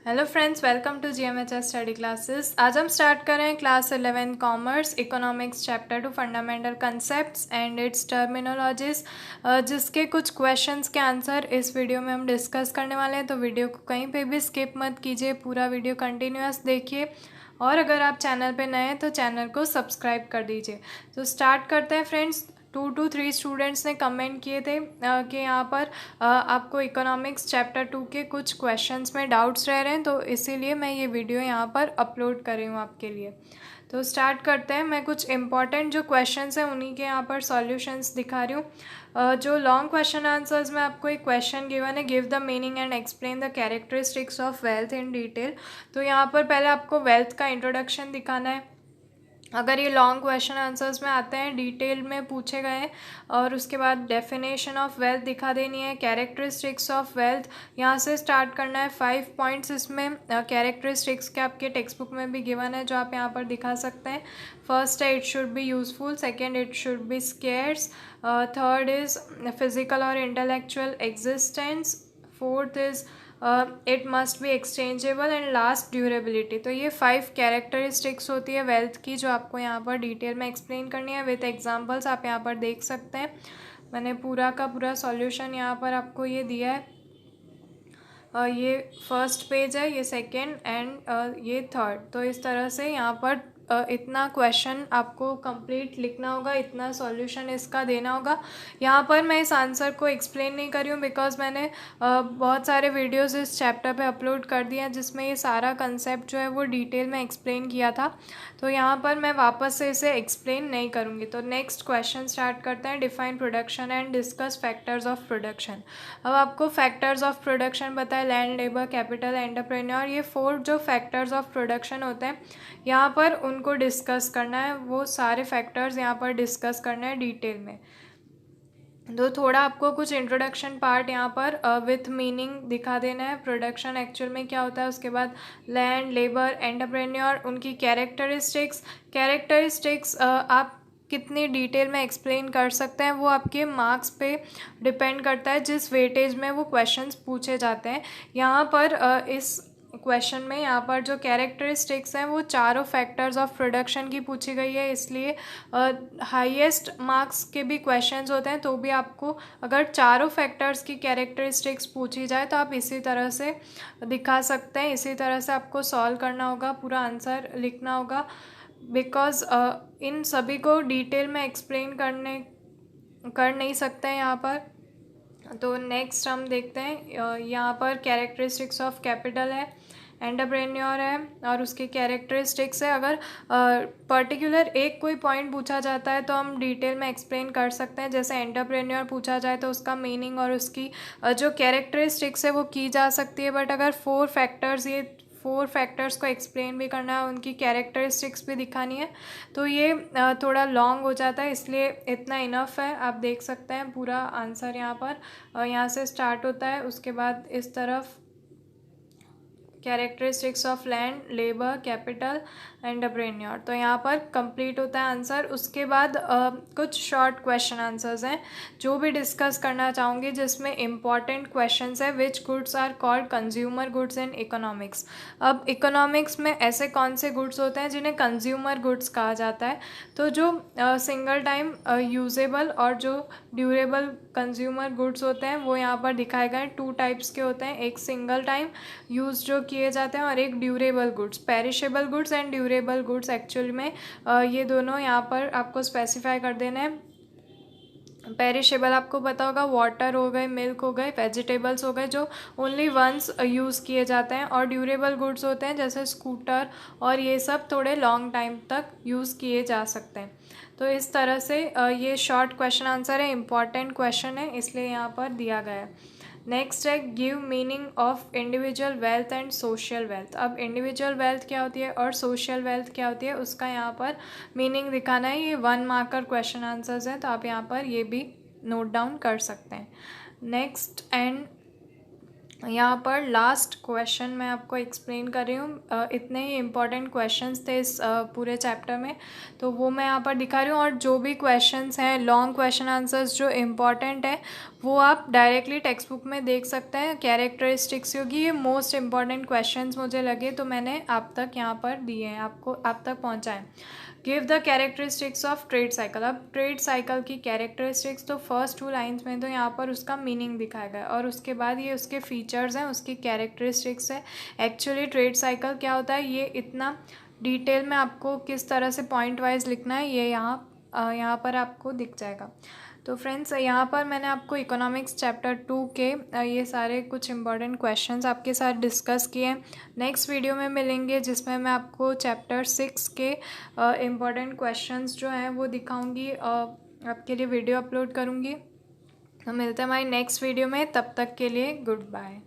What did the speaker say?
Hello friends, welcome to GMHS study classes. आज हम start कर रहे हैं class 11 commerce economics chapter 2 fundamental concepts and its terminologies, जिसके कुछ क्वेश्चंस के आंसर इस वीडियो में हम डिस्कस करने वाले हैं। तो वीडियो को कहीं पे भी स्किप मत कीजिए, पूरा वीडियो कंटिन्यूअस देखिए और अगर आप चैनल पे नए हैं तो चैनल को सब्सक्राइब कर दीजिए। तो स्टार्ट करते हैं फ्रेंड्स। 2 to 3 स्टूडेंट्स ने कमेंट किए थे कि यहाँ पर आपको इकोनॉमिक्स चैप्टर 2 के कुछ क्वेश्चंस में डाउट्स रह रहे हैं, तो इसीलिए मैं ये वीडियो यहाँ पर अपलोड कर रही हूँ आपके लिए। तो स्टार्ट करते हैं। मैं कुछ इंपॉर्टेंट जो क्वेश्चंस हैं उन्हीं के यहाँ पर सॉल्यूशंस दिखा रही हूँ। जो लॉन्ग क्वेश्चन आंसर्स में आपको एक क्वेश्चन गिवन है, give the meaning and explain the characteristics of wealth in detail. तो यहाँ पर पहले आपको वेल्थ का इंट्रोडक्शन दिखाना है। अगर ये लॉन्ग क्वेश्चन आंसर्स में आते हैं, डिटेल में पूछे गए हैं, और उसके बाद डेफिनेशन ऑफ वेल्थ दिखा देनी है, कैरेक्टरिस्टिक्स ऑफ वेल्थ यहाँ से स्टार्ट करना है। 5 पॉइंट्स इसमें कैरेक्टरिस्टिक्स के आपके टेक्स्ट बुक में भी गिवन है, जो आप यहाँ पर दिखा सकते हैं। फर्स्ट है it should be useful, second it should be scarce, third is physical और intellectual existence, fourth is it must be exchangeable and last durability. तो ये 5 कैरेक्टरिस्टिक्स होती है वेल्थ की, जो आपको यहाँ पर डिटेल में एक्सप्लेन करनी है विथ एग्जांपल्स। आप यहाँ पर देख सकते हैं, मैंने पूरा का पूरा सॉल्यूशन यहाँ पर आपको ये दिया है। ये फर्स्ट पेज है, ये सेकेंड एंड ये थर्ड। तो इस तरह से यहाँ पर इतना क्वेश्चन आपको कंप्लीट लिखना होगा, इतना सॉल्यूशन इसका देना होगा। यहाँ पर मैं इस आंसर को एक्सप्लेन नहीं कर रही हूँ, बिकॉज मैंने बहुत सारे वीडियोस इस चैप्टर पे अपलोड कर दिए हैं, जिसमें ये सारा कंसेप्ट जो है वो डिटेल में एक्सप्लेन किया था। तो यहाँ पर मैं वापस से इसे एक्सप्लेन नहीं करूँगी। तो नेक्स्ट क्वेश्चन स्टार्ट करते हैं। Define production and discuss factors of production. अब आपको फैक्टर्स ऑफ प्रोडक्शन पता है, लैंड, लेबर, कैपिटल, एंटरप्रेन्योर। ये 4 जो फैक्टर्स ऑफ प्रोडक्शन होते हैं, यहाँ पर उनको डिस्कस करना है। वो सारे फैक्टर्स यहाँ पर डिस्कस करना है डिटेल में। तो थोड़ा आपको कुछ इंट्रोडक्शन पार्ट यहाँ पर विथ मीनिंग दिखा देना है, प्रोडक्शन एक्चुअल में क्या होता है। उसके बाद लैंड, लेबर, एंटरप्रेन्योर, उनकी कैरेक्टरिस्टिक्स आप कितनी डिटेल में एक्सप्लेन कर सकते हैं, वो आपके मार्क्स पे डिपेंड करता है, जिस वेटेज में वो क्वेश्चंस पूछे जाते हैं। यहाँ पर इस क्वेश्चन में यहाँ पर जो कैरेक्टरिस्टिक्स हैं वो चारों फैक्टर्स ऑफ प्रोडक्शन की पूछी गई है, इसलिए हाईएस्ट मार्क्स के भी क्वेश्चंस होते हैं। तो भी आपको अगर चारों फैक्टर्स की कैरेक्टरिस्टिक्स पूछी जाए तो आप इसी तरह से दिखा सकते हैं, इसी तरह से आपको सॉल्व करना होगा, पूरा आंसर लिखना होगा, बिकॉज इन सभी को डिटेल में एक्सप्लेन कर नहीं सकते हैं यहाँ पर। तो नेक्स्ट हम देखते हैं, यहाँ पर कैरेक्टरिस्टिक्स ऑफ कैपिटल है, एंटरप्रेन्योर है और उसकी कैरेक्टरिस्टिक्स है। अगर पर्टिकुलर एक कोई पॉइंट पूछा जाता है तो हम डिटेल में एक्सप्लेन कर सकते हैं। जैसे एंटरप्रेन्योर पूछा जाए तो उसका मीनिंग और उसकी जो कैरेक्टरिस्टिक्स है वो की जा सकती है। बट अगर 4 फैक्टर्स को एक्सप्लेन भी करना है, उनकी कैरेक्टरिस्टिक्स भी दिखानी है, तो ये थोड़ा लॉन्ग हो जाता है, इसलिए इतना इनफ है। आप देख सकते हैं पूरा आंसर यहाँ पर यहाँ से स्टार्ट होता है, उसके बाद इस तरफ characteristics of land, labour, capital, entrepreneur. तो यहाँ पर कंप्लीट होता है आंसर। उसके बाद कुछ शॉर्ट क्वेश्चन आंसर्स हैं जो भी डिस्कस करना चाहूँगी, जिसमें इंपॉर्टेंट क्वेश्चंस है। Which goods are called consumer goods in economics. अब इकोनॉमिक्स में ऐसे कौन से गुड्स होते हैं जिन्हें कंज्यूमर गुड्स कहा जाता है? तो जो सिंगल टाइम यूजेबल और जो ड्यूरेबल कंज्यूमर गुड्स होते हैं वो यहाँ पर दिखाए गए 2 टाइप्स के होते हैं। एक सिंगल टाइम यूज जो किए जाते हैं और एक durable goods. Perishable goods and durable goods actual में ये दोनों यहाँ पर आपको स्पेसिफाई कर देने हैं। पेरिशेबल आपको पता होगा, वाटर हो गए, मिल्क हो गए, वेजिटेबल्स हो गए, जो ओनली वंस यूज़ किए जाते हैं। और ड्यूरेबल गुड्स होते हैं जैसे स्कूटर और ये सब थोड़े लॉन्ग टाइम तक यूज़ किए जा सकते हैं। तो इस तरह से ये शॉर्ट क्वेश्चन आंसर है, इंपॉर्टेंट क्वेश्चन है, इसलिए यहाँ पर दिया गया है। नेक्स्ट है give meaning of individual wealth and social wealth. अब इंडिविजुअल वेल्थ क्या होती है और सोशल वेल्थ क्या होती है, उसका यहाँ पर मीनिंग दिखाना है। ये 1 मार्कर क्वेश्चन आंसर्स हैं, तो आप यहाँ पर ये भी नोट डाउन कर सकते हैं। नेक्स्ट एंड यहाँ पर लास्ट क्वेश्चन मैं आपको एक्सप्लेन कर रही हूँ। इतने ही इम्पॉर्टेंट क्वेश्चंस थे इस पूरे चैप्टर में, तो वो मैं यहाँ पर दिखा रही हूँ। और जो भी क्वेश्चंस हैं, लॉन्ग क्वेश्चन आंसर्स जो इम्पॉर्टेंट है, वो आप डायरेक्टली टेक्स्ट बुक में देख सकते हैं। कैरेक्टरिस्टिक्स होगी, ये मोस्ट इंपॉर्टेंट क्वेश्चंस मुझे लगे तो मैंने आप तक यहाँ पर दिए हैं, आपको आप तक पहुँचाएँ। Give the characteristics of trade cycle. अब ट्रेड साइकिल की कैरेक्टरिस्टिक्स तो फर्स्ट 2 लाइन्स में तो यहाँ पर उसका मीनिंग दिखाया गया है, और उसके बाद ये उसके फीचर्स हैं, उसकी कैरेक्टरिस्टिक्स है। एक्चुअली ट्रेड साइकिल क्या होता है ये इतना डिटेल में आपको किस तरह से पॉइंट वाइज लिखना है ये यहाँ पर आपको दिख जाएगा। तो फ्रेंड्स यहाँ पर मैंने आपको इकोनॉमिक्स चैप्टर 2 के ये सारे कुछ इंपॉर्टेंट क्वेश्चंस आपके साथ डिस्कस किए। नेक्स्ट वीडियो में मिलेंगे जिसमें मैं आपको चैप्टर 6 के इम्पॉर्टेंट क्वेश्चंस जो हैं वो दिखाऊंगी, आपके लिए वीडियो अपलोड करूँगी। तो मिलते हैं हमारी नेक्स्ट वीडियो में, तब तक के लिए गुड बाय।